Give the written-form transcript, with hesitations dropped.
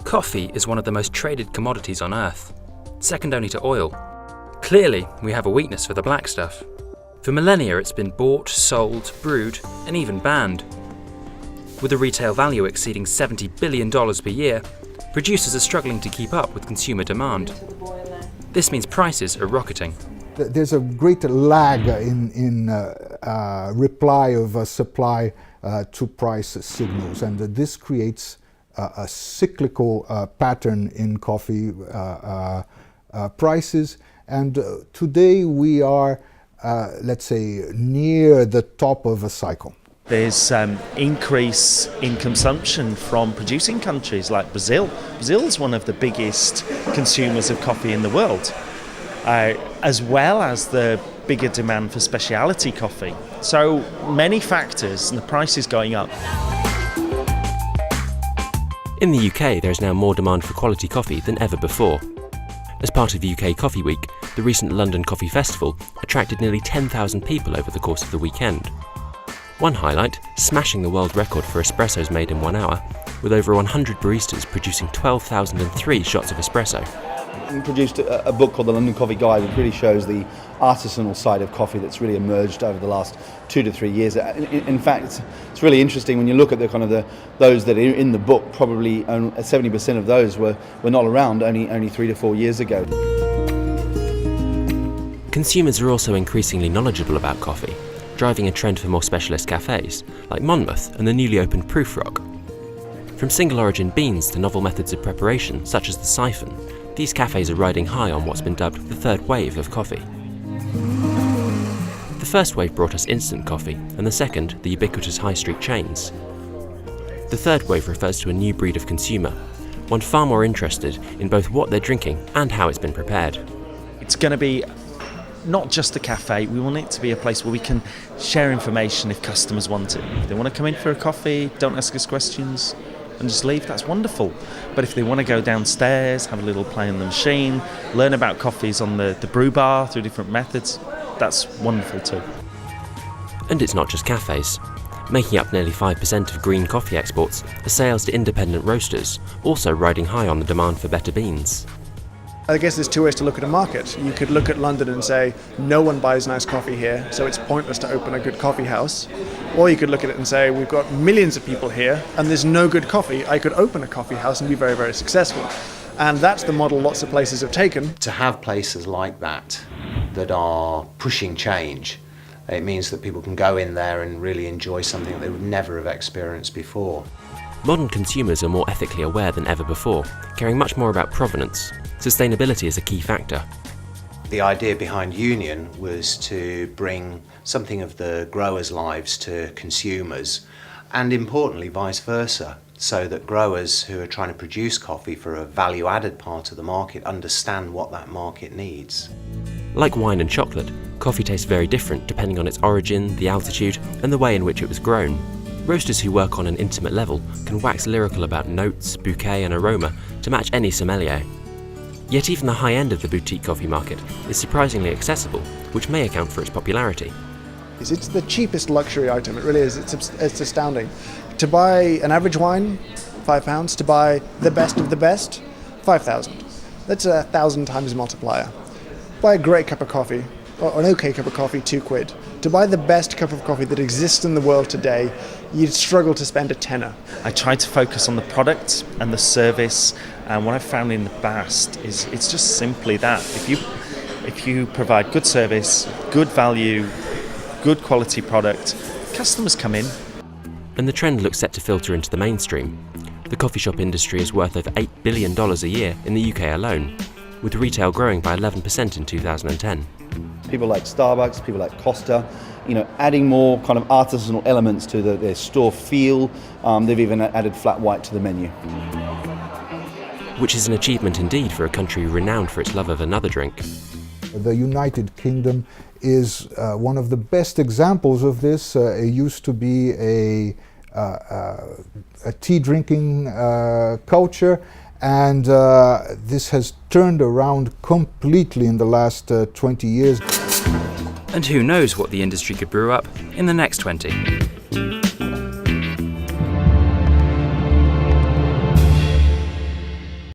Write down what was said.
Coffee is one of the most traded commodities on Earth, second only to oil. Clearly, we have a weakness for the black stuff. For millennia, it's been bought, sold, brewed, and even banned. With a retail value exceeding $70 billion per year, producers are struggling to keep up with consumer demand. This means prices are rocketing. There's a great lag in reply of supply to price signals, and this creates a cyclical pattern in coffee prices. And today we are, let's say, near the top of a cycle. There's increase in consumption from producing countries like Brazil. Brazil is one of the biggest consumers of coffee in the world, as well as the bigger demand for speciality coffee. So many factors, and the price is going up. In the UK, there is now more demand for quality coffee than ever before. As part of UK Coffee Week, the recent London Coffee Festival attracted nearly 10,000 people over the course of the weekend. One highlight, smashing the world record for espressos made in 1 hour, with over 100 baristas producing 12,003 shots of espresso. We produced a book called The London Coffee Guide, which really shows the artisanal side of coffee that's really emerged over the last 2 to 3 years. In fact, it's really interesting when you look at those that are in the book. Probably 70% of those were not around only 3 to 4 years ago. Consumers are also increasingly knowledgeable about coffee, driving a trend for more specialist cafes, like Monmouth and the newly opened Proof Rock. From single origin beans to novel methods of preparation, such as the siphon, these cafes are riding high on what's been dubbed the third wave of coffee. The first wave brought us instant coffee, and the second, the ubiquitous high street chains. The third wave refers to a new breed of consumer, one far more interested in both what they're drinking and how it's been prepared. It's going to be not just a cafe. We want it to be a place where we can share information if customers want it. If they want to come in for a coffee, don't ask us questions, and just leave, that's wonderful. But if they want to go downstairs, have a little play on the machine, learn about coffees on the brew bar through different methods, that's wonderful too. And it's not just cafes. Making up nearly 5% of green coffee exports are sales to independent roasters, also riding high on the demand for better beans. I guess there's two ways to look at a market. You could look at London and say, no one buys nice coffee here, so it's pointless to open a good coffee house. Or you could look at it and say, we've got millions of people here, and there's no good coffee. I could open a coffee house and be very, very successful. And that's the model lots of places have taken. To have places like that are pushing change, it means that people can go in there and really enjoy something that they would never have experienced before. Modern consumers are more ethically aware than ever before, caring much more about provenance. Sustainability is a key factor. The idea behind Union was to bring something of the growers' lives to consumers, and importantly vice versa, so that growers who are trying to produce coffee for a value-added part of the market understand what that market needs. Like wine and chocolate, coffee tastes very different depending on its origin, the altitude, and the way in which it was grown. Roasters who work on an intimate level can wax lyrical about notes, bouquet, and aroma to match any sommelier. Yet even the high end of the boutique coffee market is surprisingly accessible, which may account for its popularity. It's the cheapest luxury item, it really is. It's astounding. To buy an average wine, £5. To buy the best of the best, 5,000. That's 1,000 times multiplier. Buy a great cup of coffee, or an okay cup of coffee, £2. To buy the best cup of coffee that exists in the world today, you'd struggle to spend a tenner. I try to focus on the product and the service, and what I've found in the past is it's just simply that. If you provide good service, good value, good quality product, customers come in. And the trend looks set to filter into the mainstream. The coffee shop industry is worth over $8 billion a year in the UK alone, with retail growing by 11% in 2010. People like Starbucks, people like Costa, adding more kind of artisanal elements to their store feel. They've even added flat white to the menu. Which is an achievement indeed for a country renowned for its love of another drink. The United Kingdom is one of the best examples of this. It used to be a tea drinking culture, and this has turned around completely in the last 20 years. And who knows what the industry could brew up in the next 20.